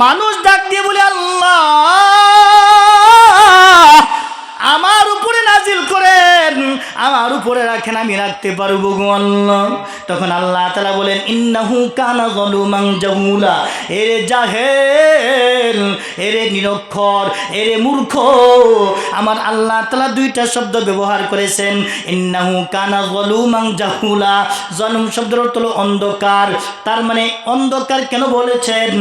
মানুষ ডাক দিয়ে বলে, আল্লাহ আমার উপরে নাজিল করেন, আমার উপরে রাখেন, আমি রাখতে পারবো গো আল্লাহ। তখন আল্লাহ তাআলা বলেন, ইন্নাহু কানা যালুমান জাহুলা, এরে জাহেল, এরে নিরক্ষর, এরে মূর্খ। আমার আল্লাহ তাআলা দুইটা শব্দ ব্যবহার করেছেন, ইন্নাহু কানা যালুমান জাহুলা। জালুম শব্দের অর্থ হলো অন্ধকার। তার মানে অন্ধকার কেন বলেছেন?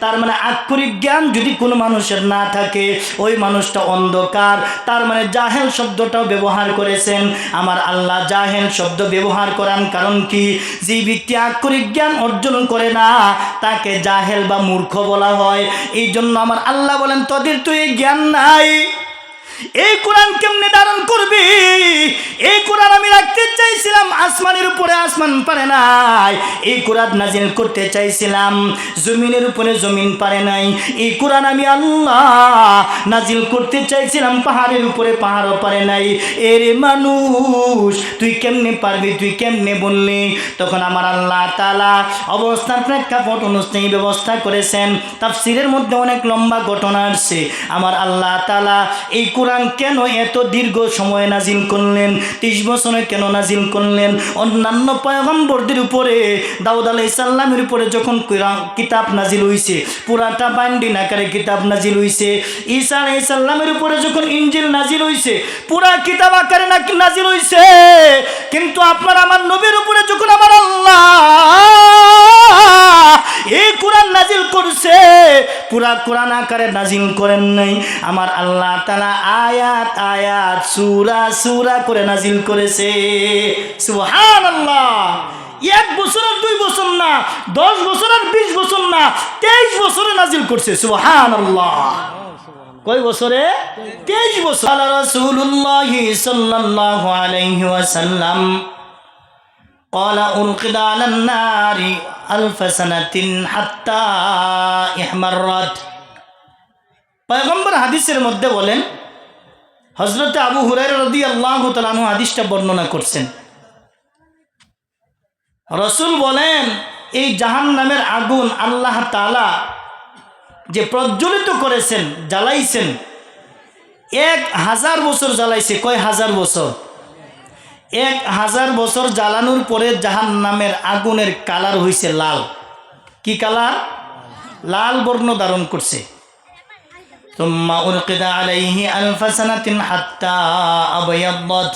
তার মানে আক্ষরিক জ্ঞান যদি কোনো মানুষের না থাকে, ওই মানুষটা অন্ধকার। তার মানে জাহেল শব্দটাও ব্যবহার করেছেন। আমার আল্লাহ জাহেল শব্দ ব্যবহার করার কারণ কি? যে ব্যক্তি আক্ষরিক জ্ঞান অর্জন করে না তাকে জাহেল বা মূর্খ বলা হয়। এই জন্য আমার আল্লাহ বলেন, তোদের তো এই জ্ঞান নাই, এই কোরআন কেমনে ধারণ করবি? এই কোরআন আমি রাখতে চাইছিলাম আসমানের উপরে, আসমান পারে নাই। এই কোরআন নাজিল করতে চাইছিলাম জমিনের উপরে, জমিন পারে নাই। এই কোরআন আমি আল্লাহ নাজিল করতে চাইছিলাম পাহাড়ের উপরে, পাহাড়ও পারে নাই। এরে মানুষ তুই কেমনে পারবি, তুই কেমনে বললি? তখন আমার আল্লাহ তাআলা অবস্থার প্রেক্ষাপট অনুযায়ী ব্যবস্থা করেছেন। তাফসীরের মধ্যে অনেক লম্বা ঘটনা আসছে। আমার আল্লাহ তাআলা এই কোরআন কেন এত দীর্ঘ সময় নাজিল করলেন, 30 বছরে কেন নাজিল করলেন? অন্যান্য পয়গম্বরদের উপরে, দাউদ আলাইহিস সালামের উপরে যখন কিতাব নাজিল হইছে, পুরাটা বাইন্ডিং আকারে কিতাব নাজিল হইছে। ঈসা আলাইহিস সালামের উপরে যখন ইনজিল নাজিল হইছে, পুরা কিতাব আকারে নাজিল হইছে। কিন্তু আপনার আমার নবীর উপরে যখন আমার আল্লাহ এই কোরআন নাজিল করছে, পুরা কোরআন আকারে নাজিল করেন নাই। আমার আল্লাহ তাআলা আয়াত আয়াত, সূরা সূরা করে নাজিল করেছে। সুবহানাল্লাহ। 1 বছর আর 2 বছর না, 10 বছর আর 20 বছর না, 23 বছরে নাজিল করছে। সুবহানাল্লাহ। কয় বছরে? 23 বছর। আল্লাহ রাসূলুল্লাহ সাল্লাল্লাহু আলাইহি ওয়াসাল্লাম قال ألقي على النار 1000 سنة حتى احمرت। পয়গম্বর হাদিসের মধ্যে বলেন, হযরত আবু হুরায়রা রাদিয়াল্লাহু তাআলা আনহু হাদিসটা বর্ণনা করছেন। রাসূল বলেন, এই জাহান্নামের আগুন আল্লাহ তাআলা যে প্রজ্বলিত করেছেন, জ্বালাইছেন, 1000 বছর জ্বালাইছে। কয় হাজার বছর? 1000 বছর জ্বালানোর পরে জাহান্নামের আগুনের কালার হইছে লাল। কি কালার? লাল বর্ণ ধারণ করছে। তুম্মা উলকিদা আলাইহি 1000 সানাতিন হাত্তা আবায়াদ্দাত।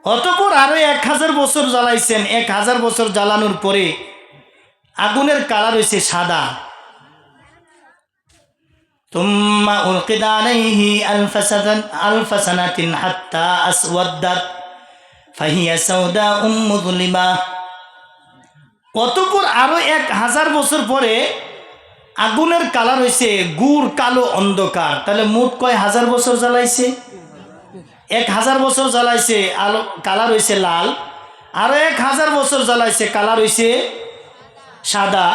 অতঃপর আরো 1000 বছর জ্বালাইছেন। 1000 বছর জ্বালানোর পরে আগুনের কালার হইছে সাদা। তুম্মা উলকিদা আলাইহি 1000 সানাতিন হাত্তা আসওয়াদ্দাত ফাহিয়া সাওদাউম মুযলিমা। অতঃপর আরো 1000 বছর পরে আগুনের কালার হইছে গুড় কালো অন্ধকার। তাহলে মোট কয় হাজার বছর জ্বালাইছে? 1000 বছর জ্বালাইছে, আলো কালার হইছে লাল। আরো 1000 বছর জ্বালাইছে, কালার হইছে সাদা।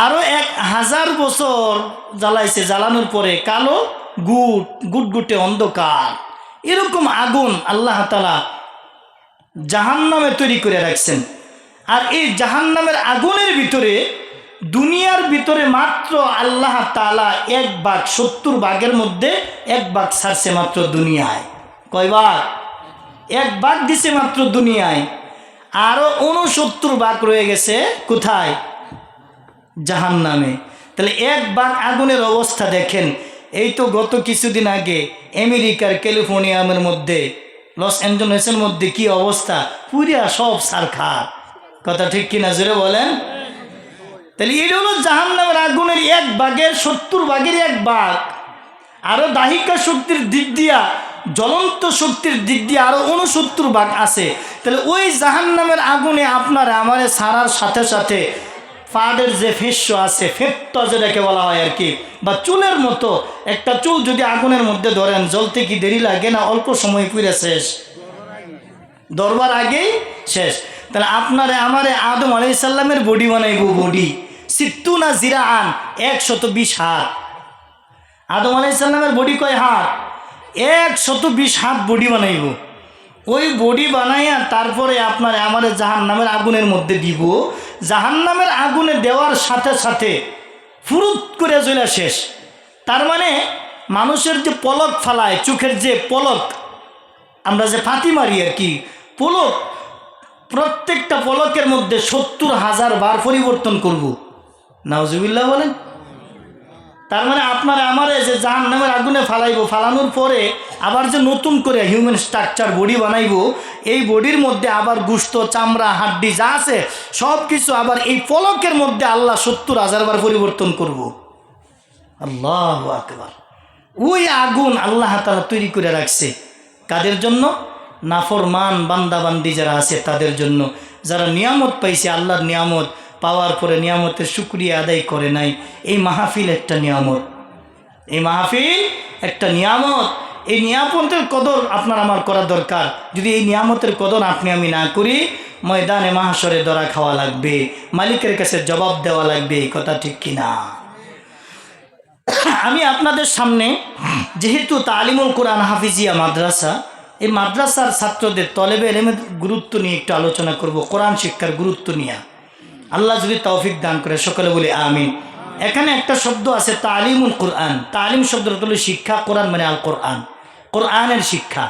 আরো 1000 বছর জ্বালাইছে, জ্বালানোর পরে কালো গুটগুটে অন্ধকার। এরকম আগুন আল্লাহ তাআলা জাহান্নামে তৈরি করে রাখছেন। আর এই জাহান্নামের আগুনের ভিতরে, দুনিয়ার ভিতরে মাত্র আল্লাহ তাআলা 1 ভাগ, 70 ভাগের মধ্যে 1 ভাগ ছাড়ছে মাত্র দুনিয়ায়। কয় ভাগ? 1 ভাগ দিছে মাত্র দুনিয়ায়। আরো 69 ভাগ রয়ে গেছে কোথায়? জাহান্নামে। তাহলে 1 ভাগ আগুনের অবস্থা দেখেন। এই তো গত কিছুদিন আগে আমেরিকার ক্যালিফোর্নিয়ামের মধ্যে, লস অ্যাঞ্জেলেসের মধ্যে কি অবস্থা, পুরা সব সারখার। কথা ঠিক কিনা জোরে বলেন? তাহলে এটা হলো জাহান্নামের আগুনের 1 ভাগের 70 ভাগের 1 ভাগ। আরো দাহিকা শক্তির দিক দিয়া, জ্বলন্ত শক্তির দিক দিয়ে আরো 69 ভাগ আছে। তাহলে ওই জাহান্নামের আগুনে আপনার আমারে সারার সাথে সাথে পাড়ের যে ফেস্য আছে, ফেট্টা যেটাকে বলা হয় আর কি, বা চুলের মতো একটা চুল যদি আগুনের মধ্যে ধরেন, জ্বলতে কি দেরি লাগে না? অল্প সময় পুরে শেষ, ধরবার আগেই শেষ। তাহলে আপনারে আমারে আদম আলাইহিস সালামের বডি বানাইব, বডি 60 জিরাআন, 120 হাত। আদম আলাইহিস সালামের বডি কয় হাত? 120 হাত বডি বানাইব। ওই বডি বানাইয়া তারপরে আপনার আমাদের জাহান্নামের আগুনের মধ্যে দিব। জাহান্নামের আগুনে দেওয়ার সাথে সাথে ফুরুত করে জ্বলে শেষ। তার মানে মানুষের যে পলক ফালায়, চোখের যে পলক আমরা যে ফাঁকি মারি আর কি, পলক, প্রত্যেকটা পলকের মধ্যে 70,000 বার পরিবর্তন করব। নাউজুবিল্লাহ বলেন। তার মানে আপনার আমারে যে জাহান্নামের আগুনে ফালাইব, ফালানোর পরে আবার যে নতুন করে হিউম্যান স্ট্রাকচার বডি বানাইব, এই বডির মধ্যে আবার গোশত, চামড়া, হাড্ডি যা আছে সব কিছু আবার এই পলকের মধ্যে আল্লাহ 70,000 বার পরিবর্তন করব। আল্লাহু আকবার। ওই আগুন আল্লাহ তাআলা তৈরি করে রাখছে কাদের জন্য? নাফরমান বান্দাবান্দি যারা আছে তাদের জন্য, যারা নিয়ামত পাইছে, আল্লাহর নিয়ামত পাওয়ার পরে নিয়ামতের শুকরিয়া আদায় করে নাই। এই মাহফিল একটা নিয়ামত, এই মাহফিল একটা নিয়ামত। এই নিয়ামতের কদর আপনার আমার করা দরকার। যদি এই নিয়ামতের কদর আপনি আমি না করি, ময়দানে মাহশরে ধরা খাওয়া লাগবে, মালিকের কাছে জবাব দেওয়া লাগবে। এই কথা ঠিক কিনা? আমি আপনাদের সামনে যেহেতু তালিমুল কোরআন হাফিজিয়া মাদ্রাসা, এই মাদ্রাসার ছাত্রদের তলেবে ইলমের গুরুত্ব নিয়ে একটু আলোচনা করব, কোরআন শিক্ষার গুরুত্ব নিয়ে। আল্লাহ যদি তৌফিক দান করে সকলে বলি আমিন। এখানে একটা শব্দ আছে তালিমুল কোরআন। তালিম শব্দটা হলো শিক্ষা, কোরআন মানে আল কোরআন, কোরআনের শিক্ষা।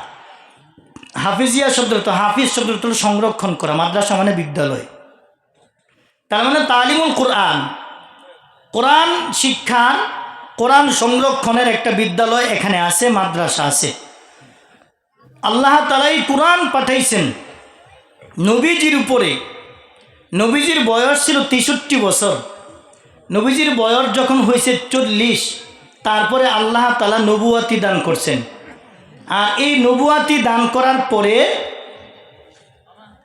হাফিজিয়া শব্দটা, হাফিজ শব্দটা হলো সংরক্ষণ করা, মাদ্রাসা মানে বিদ্যালয়। তার মানে তালিমুল কোরআন, কোরআন শিক্ষার, কোরআন সংরক্ষণের একটা বিদ্যালয় এখানে আছে, মাদ্রাসা আছে। আল্লাহ তাআলাই কোরআন পাঠাইছেন নবীজির উপরে। নবীজির বয়স ছিল 63 বছর। নবীজির বয়স যখন হয়েছে 40, তারপরে আল্লাহ তাআলা নবুয়াতি দান করছেন। আর এই নবুয়াতি দান করার পরে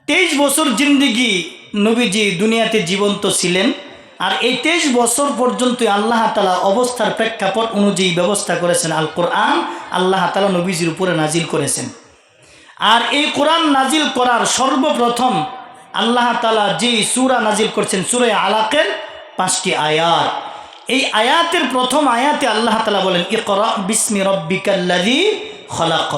23 বছর জিন্দিগি নবীজি দুনিয়াতে জীবন্ত ছিলেন। আর এই 23 বছর পর্যন্ত আল্লাহ তাআলা অবস্থার প্রেক্ষাপট অনুযায়ী ব্যবস্থা করেছেন আল কোরআন, আল্লাহ তাআলা নবীজির উপরে নাজিল করেছেন। আর এই কোরআন নাজিল করার সর্বপ্রথম আল্লাহ তাআলা যে সূরা নাজিল করছেন, সূরা আলাকের 5টি আয়াত। এই আয়াতের প্রথম আয়াতে আল্লাহ তাআলা বলেন ইকরা বিসমি রাব্বিকাল্লাযী খলাক।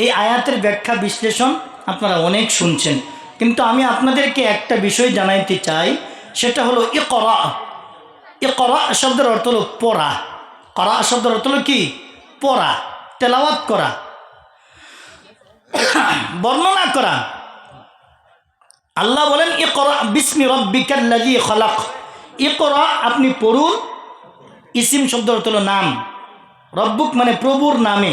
এই আয়াতের ব্যাখ্যা বিশ্লেষণ আপনারা অনেক শুনছেন, কিন্তু আমি আপনাদেরকে একটা বিষয় জানাইতে চাই, সেটা হলো ইকরা। ইকরা শব্দের অর্থ হলো পড়া। করা শব্দের অর্থ হলো কি? পড়া, তেলাওয়াত করা, বর্ণনা করা। আল্লাহ বলেন ইকরা বিসমি রাব্বিকাল্লাযী খলাক। ইকরা আপনি পড়ুন। ইসিম শব্দ অর্থ হলো নাম। রব্বুক মানে প্রভুর নামে,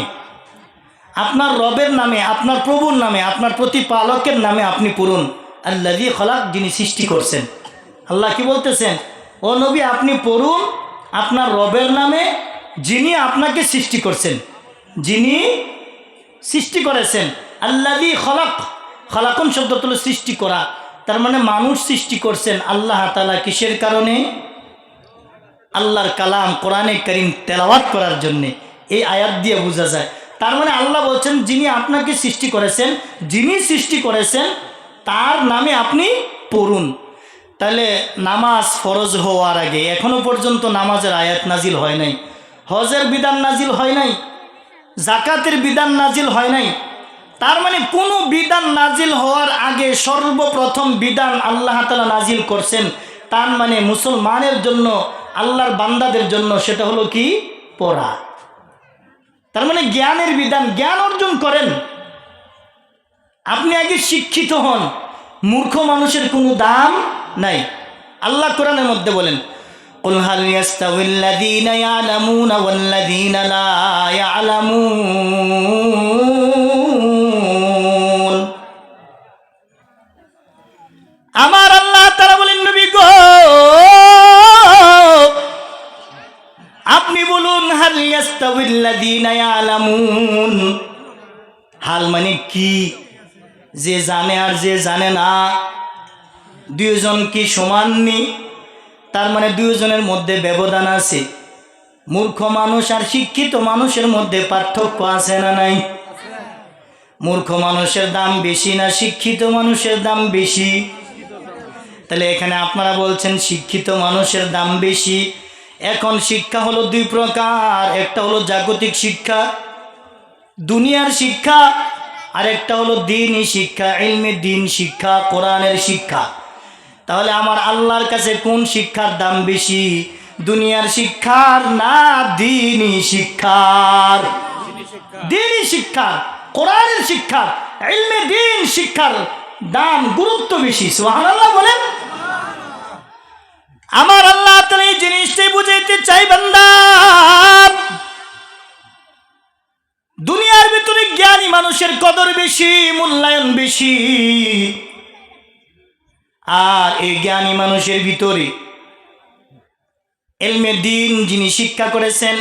আপনার রবের নামে, আপনার প্রভুর নামে, আপনার প্রতিপালকের নামে আপনি পড়ুন। আল্লাযী খলাক, যিনি সৃষ্টি করছেন। আল্লাহ কি বলতেছেন? ও নবী আপনি পড়ুন আপনার রবের নামে, যিনি আপনাকে সৃষ্টি করছেন, যিনি সৃষ্টি করেছেন। আল্লাযী খলাক, খলাকুন শব্দ হলো সৃষ্টি করা। তার মানে মানুষ সৃষ্টি করছেন আল্লাহ তাআলা কিসের কারণে? আল্লাহর কালাম কোরআনে কারীম তেলাওয়াত করার জন্যে। এই আয়াত দিয়ে বোঝা যায়। তার মানে আল্লাহ বলছেন যিনি আপনাকে সৃষ্টি করেছেন, যিনি সৃষ্টি করেছেন তার নামে আপনি পড়ুন। তাহলে নামাজ ফরজ হওয়ার আগে এখনো পর্যন্ত নামাজের আয়াত নাজিল হয় নাই, হজের বিধান নাজিল হয় নাই, জাকাতের বিধান নাজিল হয় নাই। তার মানে কোনো বিধান নাজিল হওয়ার আগে সর্বপ্রথম বিধান আল্লাহ তাআলা নাজিল করছেন। তার মানে মুসলমানের জন্য, আল্লাহর বান্দাদের জন্য সেটা হলো কি? পড়া। তার মানে জ্ঞানের বিধান, জ্ঞান অর্জন করেন। আপনি আগে শিক্ষিত হন। মূর্খ মানুষের কোনো দাম নাই। আল্লাহ কোরআনের মধ্যে বলেন কুল হাল ইয়াস্তাউিল্লাযীনা ইয়ালামুনা ওয়াল্লাযীনা লা ইয়ালামুন। আমার আল্লাহ তাআলা বলেন নবী গো আপনি বলুন হাল ইয়াস্তাউিল্লাযীনা ইয়ালামুন। হাল মানে কি? যে জানে আর যে জানে না দুইজন কি সমান নি? তার মানে দুইজনের মধ্যে ব্যবধান আছে। মূর্খ মানুষ আর শিক্ষিত মানুষের মধ্যে পার্থক্য আছে না নাই? মূর্খ মানুষের দাম বেশি না শিক্ষিত মানুষের দাম বেশি? তাহলে এখানে আপনারা বলছেন শিক্ষিত মানুষের দাম বেশি। এখন শিক্ষা হলো দুই প্রকার, একটা হলো জাগতিক শিক্ষা, দুনিয়ার শিক্ষা, আর একটা হলো দ্বীনি শিক্ষা, ইলমে দ্বীন শিক্ষা, কোরআনের শিক্ষা। তাহলে আমার আল্লাহর কাছে কোন শিক্ষার দাম বেশি? দুনিয়ার শিক্ষার না দ্বীনি শিক্ষার? দ্বীনি শিক্ষার, কোরআনের শিক্ষার, ইলমে দ্বীন শিক্ষার দাম গুরুত্ব বেশি। সুবহানাল্লাহ বলেন। আমার আল্লাহ তাআলা এই জিনিসটাই বুঝাইতে চাই, বান্দা দুনিয়ার ভিতরে জ্ঞানী মানুষের কদর বেশি, মূল্যায়ন বেশি। আর এই জ্ঞানী মানুষের ভিতরে ইলমে দ্বীন যিনি শিক্ষা করেছেন,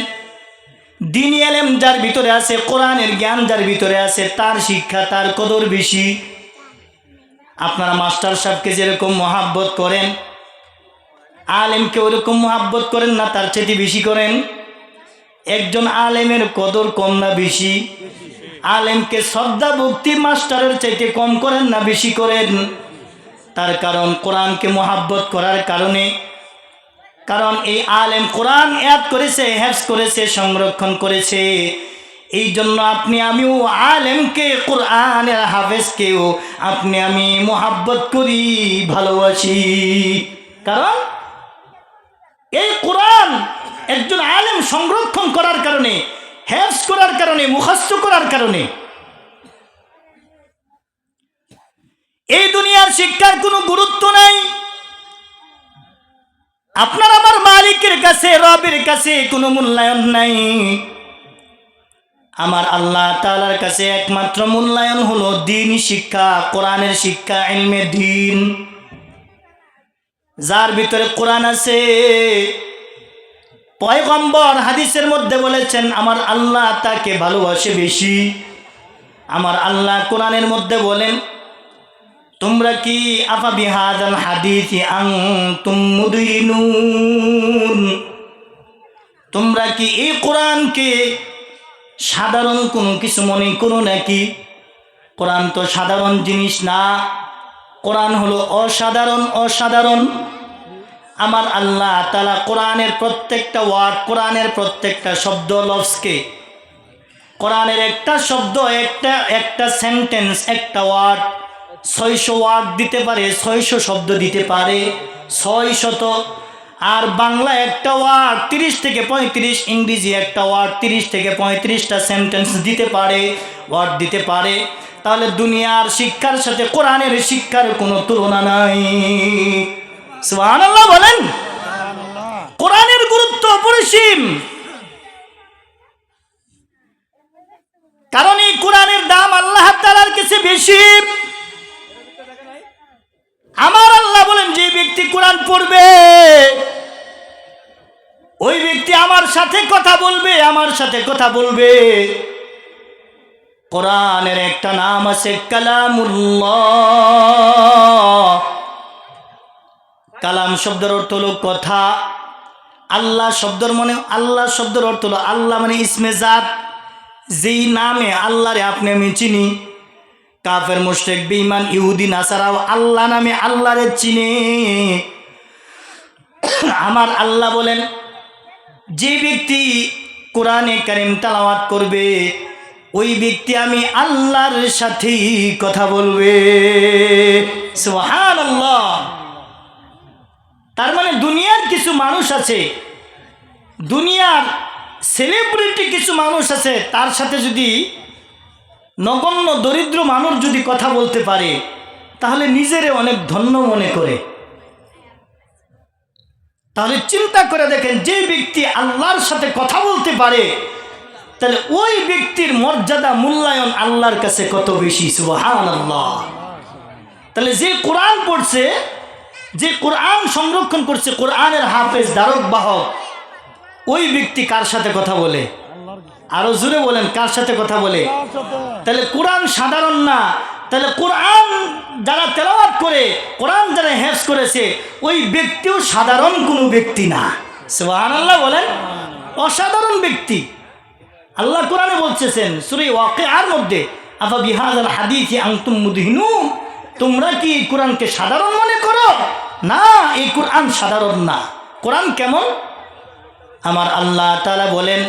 দ্বীনি ইলম যার ভিতরে আছে, কোরআনের জ্ঞান যার ভিতরে আছে, তার শিক্ষা, তার কদর বেশি। আপনারা মাস্টার সাহেবকে যেরকম মহাব্বত করেন, আলেমকে ওরকম মহাব্বত করেন না, তার চেয়ে বেশি করেন? একজন আলেমের কদর কম না বেশি? আলেমকে শ্রদ্ধা ভক্তি মাস্টারের চাইতে কম করেন না বেশি করেন? তার কারণ কোরআনকে মহাব্বত করার কারণে। কারণ এই আলেম কোরআন ইয়াদ করেছে, হেফজ করেছে, সংরক্ষণ করেছে। এই জন্য আপনি আমিও আলেমকে, কোরআনের হাফেজকেও আপনি আমি মহাব্বত করি, ভালোবাসি। কারণ এই কোরআন একজন আলেম সংরক্ষণ করার কারণে, হেফজ করার কারণে, মুখস্থ করার কারণে। এই দুনিয়ার শিক্ষার কোনো গুরুত্ব নাই। আপনার আমার মালিকের কাছে, রবের কাছে কোনো মূল্যায়ন নাই। আমার আল্লাহ তাআলার কাছে একমাত্র মূল্যায়ন হলো দ্বীনি শিক্ষা, কোরআনের শিক্ষা, ইলমে দ্বীন। যার ভিতরে কোরআন আছে, পয়গম্বর হাদিসের মধ্যে বলেছেন আমার আল্লাহ তাকে ভালোবাসে বেশি। আমার আল্লাহ কোরআনের মধ্যে বলেন, তোমরা কি আফা বিহাদাল হাদিসি আনতুম মুদহিনুন, তোমরা কি এই কোরআনকে সাধারণ কোনো কিছু মনে করো নাকি? কোরআন তো সাধারণ জিনিস না, কোরআন হলো অসাধারণ। অসাধারণ আমার আল্লাহ তাআলা কোরআনের প্রত্যেকটা ওয়ার্ড, কোরআনের প্রত্যেকটা শব্দ লফজকে, কোরআনের একটা শব্দ, একটা সেন্টেন্স, একটা ওয়ার্ড 600 ওয়ার্ড দিতে পারে, 600 শব্দ দিতে পারে, 600। আর বাংলা একটা ওয়ার্ড 30 থেকে 35, ইংরেজি একটা ওয়ার্ড 30 থেকে 35টা সেন্টেন্স দিতে পারে, ওয়ার্ড দিতে পারে। তাহলে দুনিয়ার শিক্ষার সাথে কোরআনের শিক্ষার কোনো তুলনা নাই। সুবহানাল্লাহ বলেন। কোরআনের গুরুত্ব অপরিসীম। কারণ এই কোরআনের দাম আল্লাহ তাআলার কাছে বেশি। আমার আল্লাহ বলেন, যে ব্যক্তি কোরআন পড়বে ওই ব্যক্তি আমার সাথে কথা বলবে, আমার সাথে কথা বলবে। কোরআনের একটা নাম আছে কালামুল্লাহ। কালাম শব্দের অর্থ হলো কথা। আল্লাহ শব্দের অর্থ হলো আল্লাহ মানে ইসমে জাত, যেই নামে আল্লাহরে আপনি আমি চিনি। কাফের, মুশরিক, বেঈমান, ইহুদি, নাসারাও আল্লাহ নামে আল্লাহরে চিনে। আমার আল্লাহ বলেন, যে ব্যক্তি কোরআনে কারীম তেলাওয়াত করবে ওই ব্যক্তি আমি আল্লাহর সাথেই কথা বলবে। সুবহানাল্লাহ। তার মানে দুনিয়ার কিছু মানুষ আছে, দুনিয়ার সেলিব্রিটি কিছু মানুষ আছে, তার সাথে যদি নগণ্য দরিদ্র মানুষ যদি কথা বলতে পারে তাহলে নিজেরে অনেক ধন্য মনে করে। তাহলে চিন্তা করে দেখেন, যে ব্যক্তি আল্লাহর সাথে কথা বলতে পারে তাহলে ওই ব্যক্তির মর্যাদা, মূল্যায়ন আল্লাহর কাছে কত বেশি। সুবহানাল্লাহ। তাহলে যে কোরআন পড়ছে, যে কোরআন সংরক্ষণ করছে, কোরআনের হাফেজ, ধারক বাহক, ওই ব্যক্তি কার সাথে কথা বলে? আরো জোরে বলেন, কার সাথে কথা বলে? তাহলে কোরআন সাধারণ না। তাহলে কোরআন যারা তেলাওয়াত করে, কোরআন যারা হেফজ করেছে, ওই ব্যক্তিও সাধারণ কোনো ব্যক্তি না। সুবহানাল্লাহ বলেন। অসাধারণ ব্যক্তি। আল্লাহ কোরআনে বলতেছেন সূরা ওয়াকিআর মধ্যে, আফা বিহাযাল হাদিসি আনতুম মুদহিনুন, তোমরা কি কোরআনকে সাধারণ মনে করো? না, এই কোরআন সাধারণ না। কোরআন কেমন? আমার আল্লাহ তাআলা বলেন,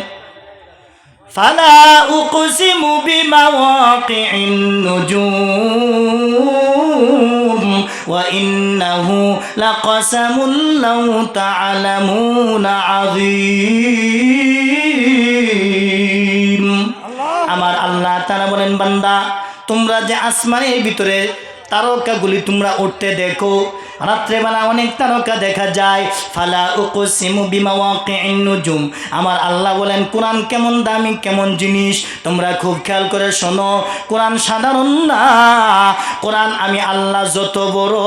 ফালা উকসিমু বিমাওয়াকিন নুজুম ওয়া ইন্নাহু লাকাসামুন লাউ তা'লামুনা আযীম। আমার আল্লাহ তাআলা বলেন, বান্দা তোমরা যে আসমানের ভিতরে তারকাগুলি তোমরা উঠতে দেখো, রাত্রেবেলা অনেক তারকা দেখা যায়। ফালা উকসিমু বিমাওয়াকিন নুজুম। আমার আল্লাহ বলেন কোরআন কেমন দামি, কেমন জিনিস তোমরা খুব খেয়াল করে শোনো। কোরআন সাধারণ না, কোরআন আমি আল্লাহ যত বড়,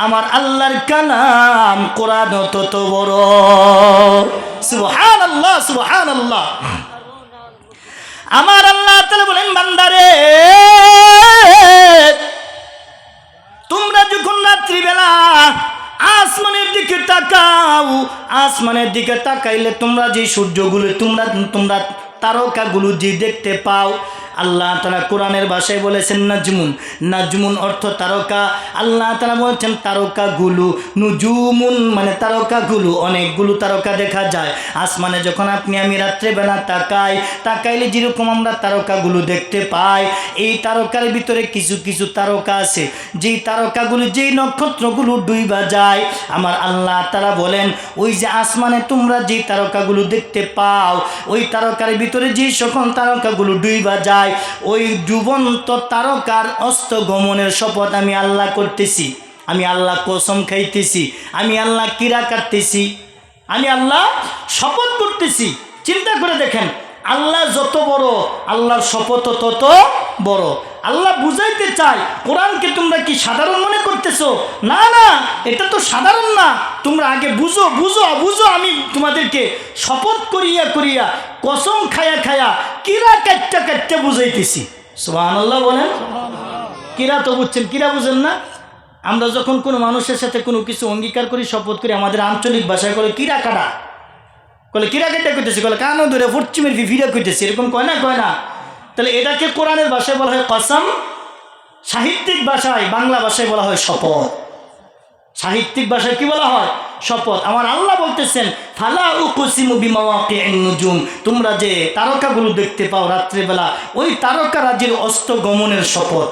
আমার আল্লাহর কালাম কোরআন তত বড়। সুবহানাল্লাহ, সুবহানাল্লাহ। আমার আল্লাহ তাআলা বলেন, বান্দারে তোমরা যখন রাত্রিবেলা আসমানের দিকে তাকাও, আসমানের দিকে তাকাইলে তোমরা যে সূর্যগুলো তোমরা তারকাগুলো যে দেখতে পাও, আল্লাহ তাআলা কোরআনের ভাষায় বলেছেন নাজমুন। নাজমুন অর্থ তারকা। আল্লাহ তাআলা বলছেন তারকাগুলো নুজুমুন, মানে তারকাগুলো, অনেকগুলো তারকা দেখা যায় আসমানে। যখন আপনি আমি রাত্রেবেলা তাকাইলে যেরকম আমরা তারকাগুলো দেখতে পাই, এই তারকার ভিতরে কিছু কিছু তারকা আছে, যেই তারকাগুলো, যেই নক্ষত্রগুলো ডুইবা যায়, আমার আল্লাহ তাআলা বলেন ওই যে আসমানে তোমরা যেই তারকাগুলো দেখতে পাও, ওই তারকার ভিতরে যে সকল তারকাগুলো ডুইবা যায়, ওই ডুবন্ত তারকার অস্ত গমনের শপথ আমি আল্লাহ করতেছি, আমি আল্লাহ কসম খাইতেছি, আমি আল্লাহ কিরা কাটতেছি, আমি আল্লাহ শপথ করতেছি। চিন্তা করে দেখেন, আল্লাহ যত বড়, আল্লাহর শপথ তত বড়। আল্লাহ বুঝাইতে চায় কোরআনকে তোমরা কি সাধারণ মনে করতেছো? না না, এটা তো সাধারণ না। তোমরা আগে বুঝো বুঝো বুঝো, আমি তোমাদেরকে শপথ করিয়া করিয়া, কসম খায়া খায়া, কিরা কাটটা কাটটা বুঝাইতেছি। সুবহানাল্লাহ বলেন। কিরা তো বুঝছেন, কিরা বুঝেন না? আমরা যখন কোনো মানুষের সাথে কোনো কিছু অঙ্গীকার করি, শপথ করি, আমাদের আঞ্চলিক ভাষায় করে কিরা কাটা, বলে কিরা কেটে কইতেছি, বলে কানো ধরে পশ্চিমের ফিরা কইতেছি, এরকম কয় না, কয় না? তাহলে এটাকে কোরআনের ভাষায় বলা হয় কসম, সাহিত্যিক ভাষায় বাংলা ভাষায় বলা হয় শপথ। সাহিত্যিক ভাষায় কি বলা হয়? শপথ। আমার আল্লাহ বলতেছেন ফালা উকসিমু বিমাওয়াকিন নুজুম, তোমরা যে তারকাগুলো দেখতে পাও রাত্রিবেলা, ওই তারকা রাজির অস্ত গমনের শপথ।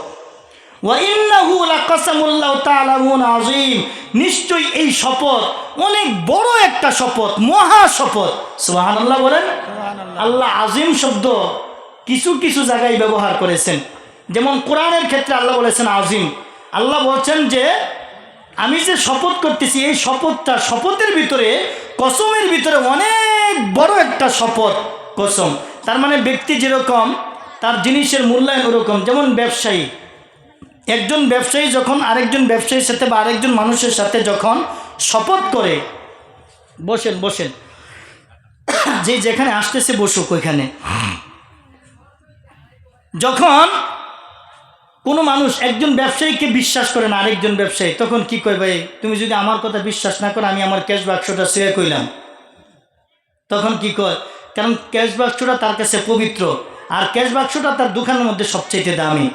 ওয়া ইন্নাহু লাকাসামুন লাউ তা'লামুনা আযীম, নিশ্চয়ই এই শপথ অনেক বড় একটা শপথ, মহা শপথ। সুবহানাল্লাহ বলেন। আল্লাহ আজিম শব্দ কিছু কিছু জায়গায় ব্যবহার করেছেন, যেমন কোরআনের ক্ষেত্রে আল্লাহ বলেছেন আজিম। আল্লাহ বলছেন যে আমি যে শপথ করতেছি, এই শপথটা, শপথের ভিতরে, কসমের ভিতরে অনেক বড় একটা শপথ, কসম। তার মানে ব্যক্তি যেরকম তার জিনিসের মূল্যায়ন ওরকম। যেমন ব্যবসায়ী, একজন ব্যবসায়ী যখন আরেকজন ব্যবসায়ীর সাথে বা আরেকজন মানুষের সাথে যখন শপথ করে, বসেন বসেন, যে যেখানে আসতেছে বসুক ওইখানে। যখন কোনো মানুষ একজন ব্যবসায়ীকে বিশ্বাস করে না আরেকজন ব্যবসায়ী, তখন কি কয়, ভাই তুমি যদি আমার কথা বিশ্বাস না করো, আমি আমার ক্যাশ বাক্সটা শেয়ার কইলাম, তখন কি কয়? কারণ ক্যাশ বাক্সটা তার কাছে পবিত্র, আর ক্যাশ বাক্সটা তার দোকানের মধ্যে সবচেয়ে দামি।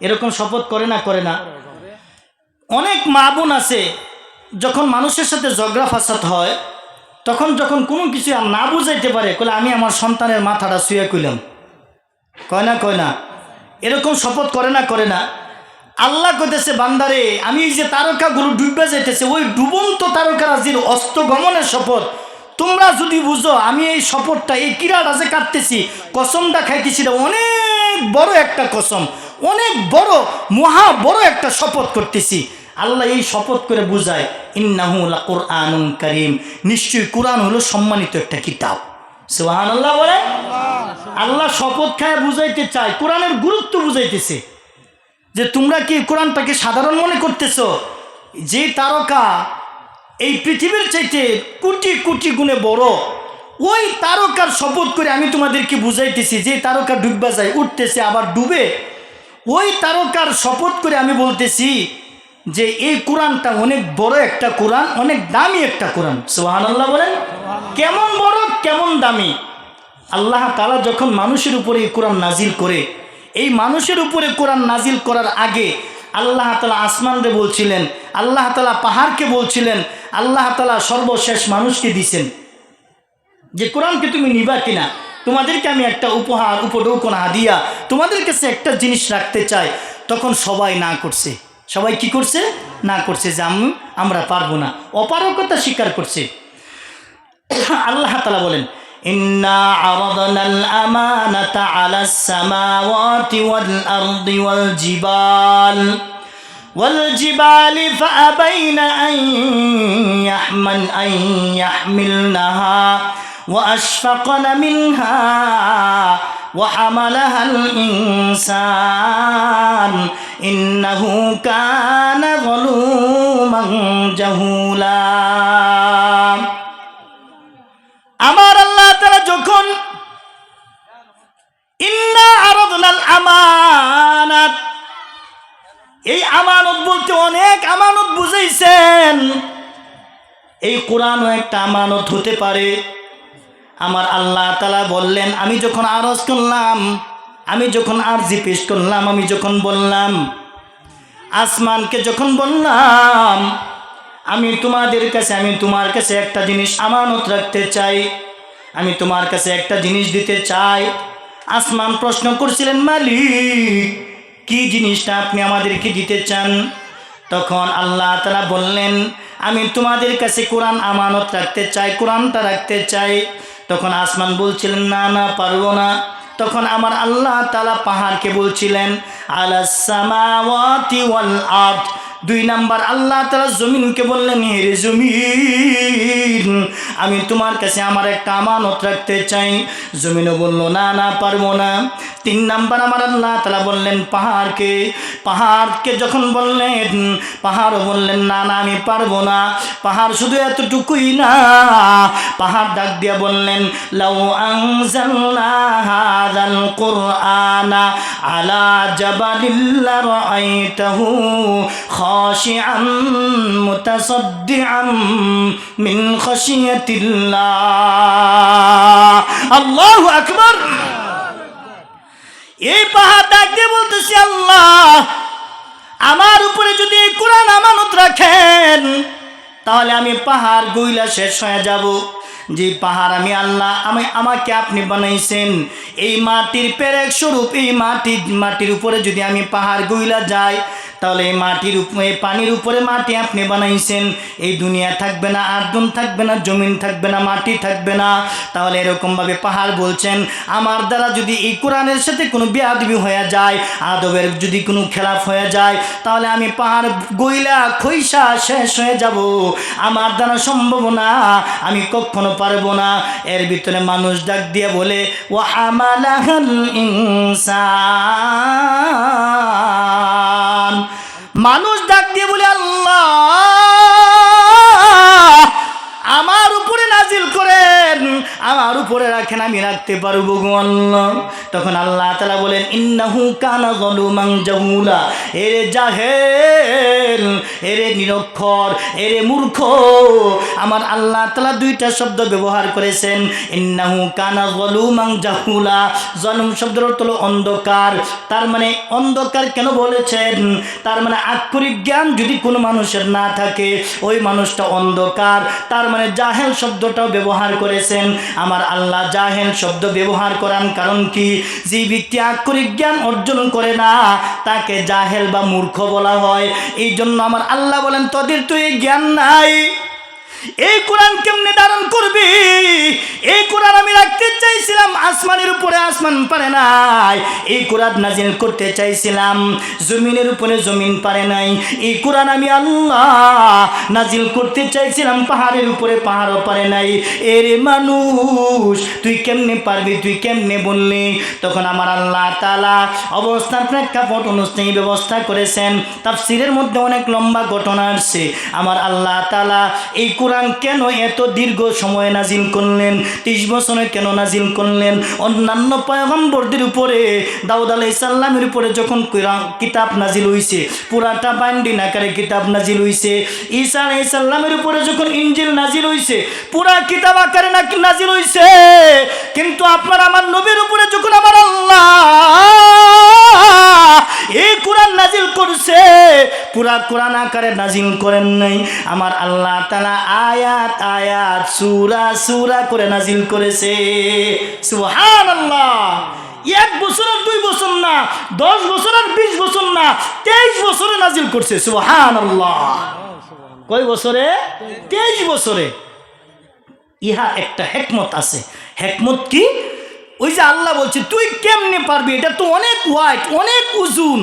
এরকম শপথ করে না, করে না? অনেক মা বোন আছে, যখন মানুষের সাথে ঝগড়া ফাসাদ হয়, তখন যখন কোনো কিছু আর না বুঝাইতে পারে, কলে আমি আমার সন্তানের মাথাটা শুয়ে কইলাম, কয় না, কয় না? এরকম শপথ করে না, করে না? আল্লাহ কইতেছে বান্দারে, আমি এই যে তারকাগুলো ডুববে যাইতেছে, ওই ডুবন্ত তারকারাজির অস্ত গমনের শপথ তোমরা যদি বুঝো, আমি এই শপথটা, এই কিরাটা যে কাটতেছি, কসমটা খাইতেছি, অনেক বড় একটা কসম, অনেক বড়, মহা বড় একটা শপথ করতেছি। আল্লাহ এই শপথ করে বুঝায় ইন্নাহু লাকুরআনুন কারীম, নিশ্চয়ই কোরআন হলো সম্মানিত একটা কিতাব। সুবহানাল্লাহ বলে। আল্লাহ শপথ খায় বুঝাইতে চায়, কোরআনের গুরুত্ব বুঝাইতেছে, যে তোমরা কি কোরআনটাকে সাধারণ মনে করতেছো? যে তারকা এই পৃথিবীর চাইতে কোটি কোটি গুণে বড়, ওই তারকার শপথ করে আমি তোমাদেরকে বুঝাইতেছি, যে তারকা ডুববা যায়, উঠতেছে আবার ডুবে, ওই তারকার শপথ করে আমি বলতেছি যে এই কোরআনটা অনেক বড় একটা কোরআন, অনেক দামি একটা কোরআন। সুবহানাল্লাহ বলেন। কেমন বড়, কেমন দামি! আল্লাহ তাআলা যখন মানুষের উপরে এই কোরআন নাজিল করে, এই মানুষের উপরে কোরআন নাজিল করার আগে আল্লাহ তাআলা আসমানকে বলছিলেন, আল্লাহ তাআলা পাহাড়কে বলছিলেন, আল্লাহ তাআলা সর্বশেষ মানুষকে দিয়েছেন যে কোরআনকে তুমি নিবা কিনা, তোমাদেরকে আমি একটা উপহার, উপঢৌকন, হাদিয়া তোমাদের কাছে একটা জিনিস রাখতে চাই। তখন সবাই না করছে। সবাই কি করছে? না করছে যে আমরা পারবো না, অপারগতা স্বীকার করছে। আল্লাহ তাআলা বলেন ইন্না আরাদনাল আমানাতা আলাস সামাওয়াতি ওয়াল আরদি ওয়াল জিবালি ফাআবাইনা আন ইয়াহমিলনাহা ওয়া আশফাকনা মিনহা ওয়া হামালাহাল ইনসান ইন্নাহু কানা যালুমান জাহুলা। আমার আল্লাহ তাআলা যখন ইন্না আরাদনাল আমানাত, এই আমানত বলতে অনেক আমানত বুঝাইছেন। এই কোরআনও একটা আমানত হতে পারে। আমার আল্লাহ তাআলা বললেন আমি যখন আরজ করলাম, আমি যখন আরজি পেশ করলাম, আমি যখন বললাম আসমানকে, যখন বললাম আমি তোমার কাছে একটা জিনিস আমানত রাখতে চাই, আমি তোমার কাছে একটা জিনিস দিতে চাই। আসমান প্রশ্ন করছিলেন মালিক কি জিনিসটা আপনি আমাদেরকে দিতে চান? তখন আল্লাহ তাআলা বললেন আমি তোমাদের কাছে কোরআন আমানত রাখতে চাই, কোরআনটা রাখতে চাই। তখন আসমান বলছিলেন না পারবো না। তখন আমার আল্লাহ তাআলা পাহাড়কে বলছিলেন আলাস সামাওয়াতি ওয়াল আরদ। 2 নাম্বার আল্লাহ তাআলা জমিনকে বললেন হে জমিন আমি তোমার কাছে আমার একটা আমানত রাখতে চাই। জমিনও বলল না পারবো না। 3 নাম্বার আমার আল্লাহ তাআলা বললেন পাহাড়কে যখন বললেন, পাহাড়ও বললেন না আমি পারবো না। পাহাড় শুধু এতটুকুই না, পাহাড় ডাক দিয়া বললেন লাউ আনজালনা হাযাল কুরআনা আলা জাবালিল লারাআইতাহু খাশিআন মুতাসাদ্দিআন মিন খাশিয়াতিল্লাহ। আল্লাহু আকবার। এই পাহাড় ডাক দিয়ে বলতেছি আল্লাহ আমার উপরে যদি এই কোরআন আমানত রাখেন তাহলে আমি পাহাড় গইলা শেষ হয়ে যাব। যে পাহাড় আমি আল্লাহ আমাকে আপনি বানাইছেন, এই মাটির পেরেক স্বরূপ, এই মাটির উপরে যদি আমি পাহাড় গইলা যাই তাহলে এই মাটির উপরে, পানির উপরে মাটি আপনি বানাইছেন, এই দুনিয়া থাকবে না, আর্দন থাকবে না, জমিন থাকবে না, মাটি থাকবে না। তাহলে এরকমভাবে পাহাড় বলছেন আমার দ্বারা যদি এই কোরআনের সাথে কোনো বেয়াদবি হয়ে যায়, আদবের যদি কোনো খেলাফ হয়ে যায় তাহলে আমি পাহাড় গইলা খইসা শেষ হয়ে যাব, আমার দ্বারা সম্ভব না, আমি কখনো পারবো না। এর ভিতরে মানুষ ডাক দিয়ে বলে ওয়া হামালাহাল ইনসান, মানুষ ডাক দিয়ে বলে আল্লাহ আমার উপরে নাজিল করেন, আমার উপরে রাখেন, আমি রাখতে পারবো গো আল্লাহ। তখন আল্লাহ তাআলা বলেন ইন্নাহু কানা যালুমান জাহুলা, এরে জাহেল, এরে নিরক্ষর, এরে মূর্খ। আমার আল্লাহ তাআলা 2টা শব্দ ব্যবহার করেছেন, ইন্নাহু কানা যালুমান জাহুলা। জালুম শব্দের অর্থ হলো অন্ধকার। তার মানে অন্ধকার কেন বলেছেন? তার মানে আক্ষরিক জ্ঞান যদি কোনো মানুষের না থাকে ওই মানুষটা অন্ধকার। তার মানে জাহেল শব্দটাও ব্যবহার করেছেন। আমার আল্লাহ জাহেল শব্দ ব্যবহার করার কারণ কি? যে ব্যক্তি আক্ষরিক জ্ঞান অর্জন করে না তাকে জাহেল বা মূর্খ বলা হয়। এই জন্য আমার আল্লাহ বলেন তোদের তো এই জ্ঞান নাই, এই কোরআন কেমনে ধারণ করবি? এই কোরআন আমি রাখতে চাইছিলাম আসমানের উপরে, আসমান পারে নাই। এই কোরআন নাজিল করতে চাইছিলাম জমিনের উপরে, জমিন পারে নাই। এই কোরআন আমি আল্লাহ নাজিল করতে চাইছিলাম পাহাড়ের উপরে, পাহাড়ও পারে নাই। এরে মানুষ তুই কেমনে পারবি, তুই কেমনে বললি? তখন আমার আল্লাহ তাআলা অবস্থার প্রেক্ষাপট অনুযায়ী ব্যবস্থা করেছেন। তাফসীরের মধ্যে অনেক লম্বা ঘটনা আসছে। আমার আল্লাহ তাআলা এই কোরআন কেন এত দীর্ঘ সময় নাজিল করলেন, 30 বছরে কেন নাজিল করলেন? অন্যান্য পয়গম্বরদের উপরে, দাউদ আলাইহিস সালামের উপরে যখন কিতাব নাজিল হইছে পুরাটা বাইন্ডিং আকারে কিতাব নাজিল হইছে। ঈসা আলাইহিস সালামের উপরে যখন ইনজিল নাজিল হইছে পুরা কিতাব আকারে নাজিল হইছে। কিন্তু আপনার আমার নবীর উপরে যখন আমার আল্লাহ এই কোরআন নাজিল করছে পুরা কোরআন আকারে নাজিল করেন নাই। আমার আল্লাহ তাআলা আয়াত আয়াত সূরা সূরা করে নাজিল করেছে। সুবহানাল্লাহ। 1 বছর আর 2 বছর না, 10 বছর আর 20 বছর না, 23 বছরে নাজিল করছে। সুবহানাল্লাহ। কয় বছরে? 23 বছরে। ইহা একটা হিকমত আছে। হিকমত কি? ওই যে আল্লাহ বলছে তুই কেমনে পারবি, এটা তো অনেক ওয়াইট, অনেক ওজন,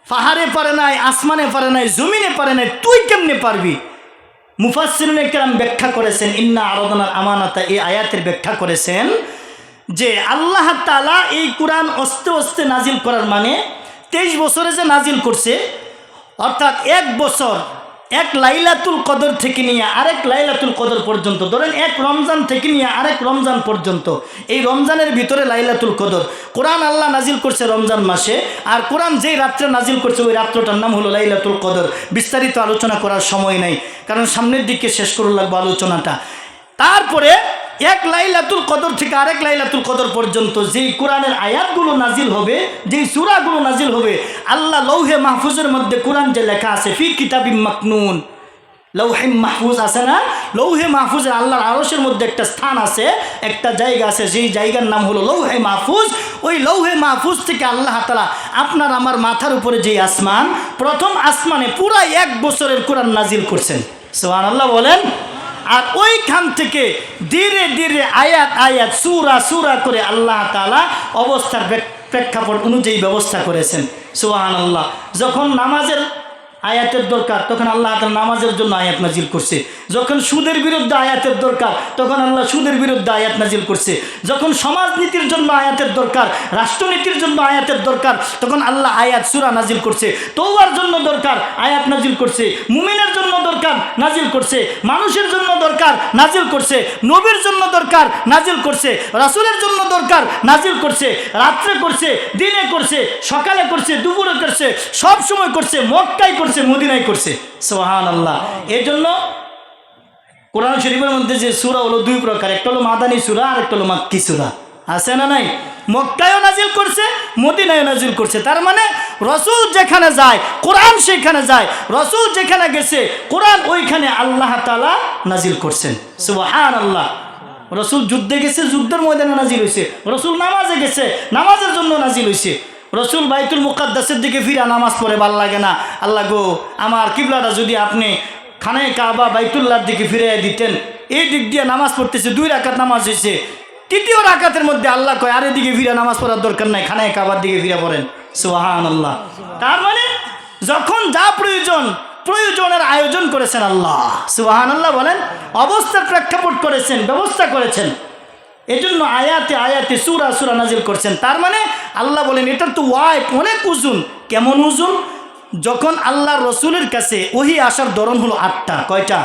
পাহাড়ে পারে নাই, আসমানে পারে নাই, জমিনে পারে নাই, তুই কেমনে পারবি? মুফাসসিরুনে কেরাম ব্যাখ্যা করেছেন, ইন্না আরাদনাল আমানাতা, এই আয়াতের ব্যাখ্যা করেছেন যে আল্লাহ তাআলা এই কোরআন আস্তে আস্তে নাজিল করার মানে 23 বছরে যে নাজিল করছে, অর্থাৎ 1 বছর, 1 লাইলাতুল কদর থেকে নিয়ে আরেক লাইলাতুল কদর পর্যন্ত, ধরেন 1 রমজান থেকে নিয়ে আরেক রমজান পর্যন্ত, এই রমজানের ভিতরে লাইলাতুল কদর কোরআন আল্লাহ নাজিল করছে রমজান মাসে, আর কোরআন যেই রাত্রে নাজিল করছে ওই রাত্রটার নাম হলো লাইলাতুল কদর। বিস্তারিত আলোচনা করার সময় নাই, কারণ সামনের দিকে শেষ করে লাগবে আলোচনাটা। তারপরে 1 লাইলাতুল কদর থেকে আরেক লাইলাতুল কদর পর্যন্ত যেই কোরআনের আয়াতগুলো নাজিল হবে, যেই সূরাগুলো নাজিল হবে, আল্লাহ লৌহে মাহফুজের মধ্যে কোরআন যে লেখা আছে, ফি কিতাবিম মাকনুন, লৌহে মাহফুজ আছে না, লৌহে মাহফুজের আল্লাহর আরশের মধ্যে একটা স্থান আছে, একটা জায়গা আছে, যেই জায়গার নাম হলো লৌহে মাহফুজ। ওই লৌহে মাহফুজ থেকে আল্লাহ তাআলা আপনার আমার মাথার উপরে যেই আসমান, প্রথম আসমানে পুরা 1 বছরের কোরআন নাজিল করছেন। সুবহানাল্লাহ বলেন। আর ওইখান থেকে ধীরে ধীরে আয়াত আয়াত সূরা সূরা করে আল্লাহ তাআলা অবস্থার প্রেক্ষাপট অনুযায়ী ব্যবস্থা করেছেন। সুবহানাল্লাহ। যখন নামাজের আয়াতের দরকার তখন আল্লাহ তাআলা নামাজের জন্য আয়াত নাজিল করছে, যখন সুদের বিরুদ্ধে আয়াতের দরকার তখন আল্লাহ সুদের বিরুদ্ধে আয়াত নাজিল করছে, যখন সমাজনীতির জন্য আয়াতের দরকার, রাষ্ট্রনীতির জন্য আয়াতের দরকার তখন আল্লাহ আয়াত সূরা নাজিল করছে, তওবার জন্য দরকার আয়াত নাজিল করছে, মুমিনের জন্য দরকার নাজিল করছে, মানুষের জন্য দরকার নাজিল করছে, নবীর জন্য দরকার নাজিল করছে, রাসূলের জন্য দরকার নাজিল করছে, রাত্রে করছে, দিনে করছে, সকালে করছে, দুপুরে করছে, সব সময় করছে, মক্কায় করছে, মদিনায় করছে। সুবহানাল্লাহ। এই জন্য কোরআন শরীফের মধ্যে যে সূরা হলো 2 প্রকার, একটা হলো মাদানী সূরা আর একটা হলো মাক্কি সূরা, আছে না নাই? মক্কায়ও নাজিল করছে, মদিনায়ও নাজিল করছে। তার মানে রাসূল যেখানে যায় কোরআন সেখানে যায়, রাসূল যেখানে গেছে কোরআন ওইখানে আল্লাহ তাআলা নাজিল করছেন। সুবহানাল্লাহ। রাসূল যুদ্ধে গেছে, যুদ্ধের ময়দানে নাজিল হয়েছে, রাসূল নামাজে গেছে, নামাজের জন্য নাজিল হয়েছে, রাসূল বাইতুল মুকাদ্দাসের দিকে ফিরা নামাজ পড়ে ভাল লাগে না, আল্লাহ গো আমার কিবলাটা যদি আপনি খানায় কাবা বাইতুল্লাহর দিকে ফিরিয়ে দিতেন, এই দিক দিয়ে নামাজ পড়তেছে, 2 রাকাত নামাজ হয়েছে, 3য় রাকাতের মধ্যে আল্লাহ কয় আরে দিকে ফিরে নামাজ পড়ার দরকার নাই, খানায় কাবার দিকে ফিরে পড়েন। সুবহানাল্লাহ। তার মানে যখন যা প্রয়োজন, প্রয়োজনের আয়োজন করেছেন আল্লাহ। সুবহানাল্লাহ বলেন। অবস্থার প্রেক্ষাপট করেছেন, ব্যবস্থা করেছেন, এজন্য আয়াতে আয়াতে সূরা সূরা নাজিল করছেন। তার মানে আল্লাহ বলেন এটার তো ওয়াইট, অনেক ওজন। কেমন ওজন? যখন আল্লাহর রসুলের কাছে ওহী আসার ধরন হলো 8টা। কয়টা?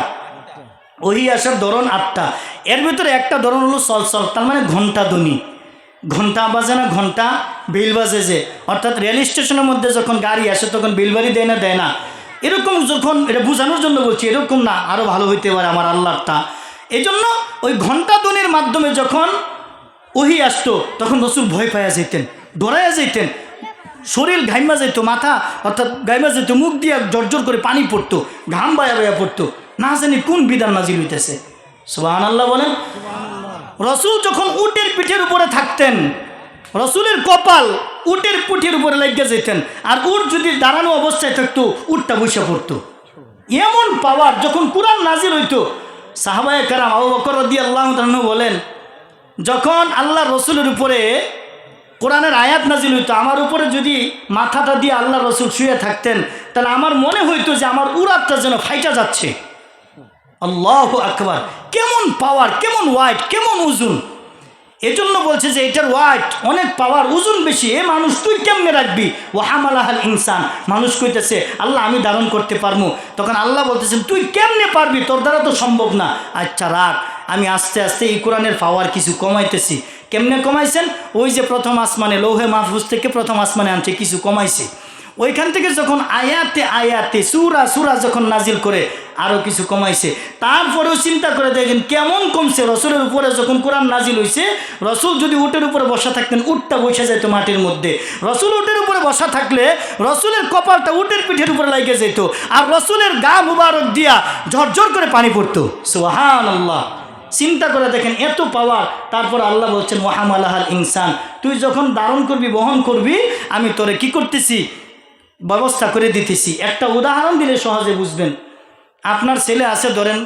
ওহী আসার ধরন 8টা। এর ভিতরে একটা ধরন হলো সলসল, তার মানে ঘন্টা ধ্বনি, ঘন্টা বাজে না, ঘন্টা বেল বাজে যে, অর্থাৎ রেল স্টেশনের মধ্যে যখন গাড়ি আসে তখন বেলবাড়ি দেয় না, দেয় না, এরকম যখন, এটা বোঝানোর জন্য বলছি, এরকম না, আরও ভালো হইতে পারে আমার আল্লাহটা। এই জন্য ওই ঘন্টা ধ্বনির মাধ্যমে যখন ওহী আসতো তখন রসুল ভয় পাইয়া যেতেন, ডরাইয়া যেতেন, শরীর ঘাইমা যেত, মাথা অর্থাৎ ঘাইমা যেত, মুখ দিয়ে জর্জর করে পানি পড়তো, ঘাম বায়া বায়া পড়তো, না জানি কোন বিধান নাজিল হইতেছে। সুবহানাল্লাহ বলেন। রসুল যখন উটের পিঠের উপরে থাকতেন, রসুলের কপাল উটের পিঠের উপরে লেগে যেতেন, আর উট যদি দাঁড়ানো অবস্থায় থাকতো উটটা বসে পড়তো। এমন পাওয়ার যখন কুরআন নাজিল হইতো, সাহাবায়ে কেরাম আবু বকর রাদিয়াল্লাহু তাআলা বলেন, যখন আল্লাহ রসুলের উপরে কোরআনের আয়াত নাজিল হইতো, আমার উপরে যদি মাথাটা দিয়ে আল্লাহ রসুল শুয়ে থাকতেন তাহলে আমার মনে হইতো যে আমার উরাতটা যেন ফাইটা যাচ্ছে। আল্লাহু আকবার। কেমন পাওয়ার, কেমন ওয়াইট, কেমন ওজন। এজন্য বলছে যে এটার ওয়াইট অনেক, পাওয়ার, ওজন বেশি। এ মানুষ তুই কেমনে রাখবি? ওয়াহামালাহাল ইনসান। মানুষ কইতেছে আল্লাহ আমি ধারণ করতে পারবো, তখন আল্লাহ বলতেছেন তুই কেমনে পারবি, তোর দ্বারা তো সম্ভব না। আচ্ছা রাখ, আমি আস্তে আস্তে এই কোরআনের পাওয়ার কিছু কমাইতেছি। কেমনে কমাইছেন? ওই যে প্রথম আসমানে লৌহে মাহফুজ থেকে প্রথম আসমানে আনছে, কিছু কমাইছে। ওইখান থেকে যখন আয়াতে আয়াতে সূরা সূরা যখন নাজিল করে আরও কিছু কমাইছে। তারপরেও চিন্তা করে দেখেন কেমন কমছে। রসুলের উপরে যখন কোরআন নাজিল হয়েছে, রসুল যদি উটের উপরে বসা থাকতেন উটটা বসে যেত মাটির মধ্যে। রসুল উটের উপরে বসা থাকলে রসুলের কপালটা উটের পিঠের উপরে লেগে যেত, আর রসুলের গা মুবারক দিয়া ঝরঝর করে পানি পড়তো। সুবহানাল্লাহ। চিন্তা করে দেখেন এত পাওয়ার, তারপর আল্লাহ বলছেন ওয়াহামালাহাল ইনসান, তুই যখন ধারণ করবি বহন করবি আমি তোরে কি করতেছি ব্যবস্থা করে দিতেছি। একটা উদাহরণ দিলে সহজে বুঝবেন। আপনার ছেলে আছে ধরেন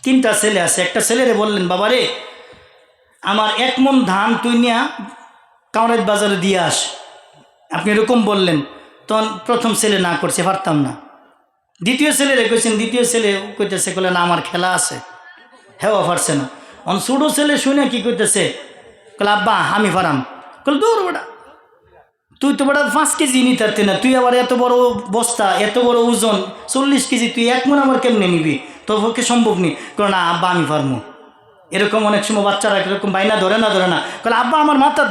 তিনটা ছেলে আছে। একটা ছেলেরে বললেন বাবারে আমার 1 মণ ধান তুই নিয়ে কাউরাইত বাজারে দিয়ে আস, আপনি এরকম বললেন, তখন প্রথম ছেলে না করছে পারতাম না। দ্বিতীয় ছেলে রেখেছেন, দ্বিতীয় ছেলে কইতেছে বলে না আমার খেলা আছে, হ্যাঁ পারছে না। ছোটো ছেলে শুনে কি করতেছে বলে আব্বা আমি পারাম, বলে দূর বেটা তুই তো বেটা 5 কেজি নিতে পারতি না, তুই আবার এত বড় বস্তা এত বড় ওজন 40 কেজি তুই 1 মণ আমার কেমনে নিবি, তোর পক্ষে সম্ভব নেই। বলে না আব্বা আমি পারবো। এরকম অনেক সময় বাচ্চারা এরকম বাইনা ধরে না বলে আব্বা আমার মাথা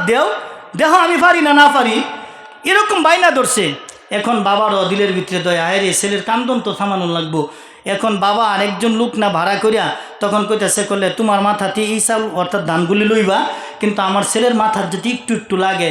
দেহ আমি পারি না পারি, এরকম বাইনা ধরছে। এখন বাবারও দিলের ভিতরে দয়া, আয় রে ছেলের কান্দন তো থামানো লাগবো। এখন বাবা আরেকজন লোক না ভাড়া করিয়া তখন কইতেছে করলে তোমার মাথাতে এই চাউল অর্থাৎ ধানগুলি লইবা, কিন্তু আমার ছেলের মাথার যদি একটু লাগে